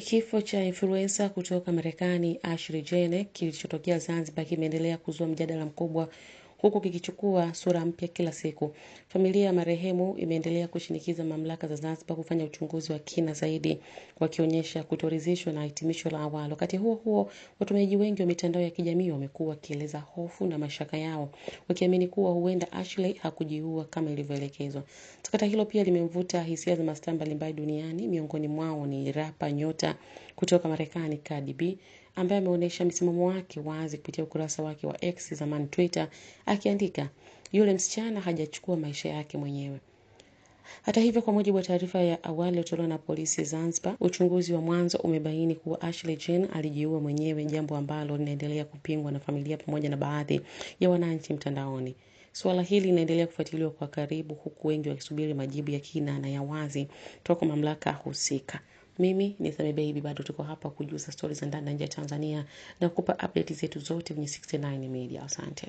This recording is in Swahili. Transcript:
Kifo cha influencer kutoka Marekani Ashley Jenner kilichotokea Zanzibar kimeendelea kuzua mjadala mkubwa huku kikichukua sura mpya kila siku. Familia ya marehemu imeendelea kushinikiza mamlaka za Zanzibar kufanya uchunguzi wa kina zaidi, wakionyesha kutoridhishwa na hitimisho la awali. Wakati huo huo, watumiaji wengi wa mitandao ya kijamii wamekuwa wakieleza hofu na mashaka yao, wakiamini kuwa huenda Ashley hakujiua kama ilivyoelekezwa. Sakata hilo pia limemvuta hisia za mastaa mbalimbali duniani, miongoni mwao ni rapa nyota kutoka Marekani Cardi B, ambaye ameonyesha msimamo wake wazi kupitia ukurasa wake wa X zamani Twitter, akiandika, "Yule msichana hajachukua maisha yake mwenyewe." Hata hivyo, kwa mujibu wa taarifa ya awali iliyotolewa na polisi Zanzibar, uchunguzi wa mwanzo umebaini kuwa Ashley Jenner alijiua mwenyewe, jambo ambalo linaendelea kupingwa na familia pamoja na baadhi ya wananchi mtandaoni. Suala hili linaendelea kufuatiliwa kwa karibu, huku wengi wakisubiri majibu ya kina na ya wazi kutoka mamlaka husika. Mimi ni Thame Baby, bado tuko hapa kujuza stories za ndani na nje ya Tanzania na kukupa update zetu zote kwenye 69 Media. Asante.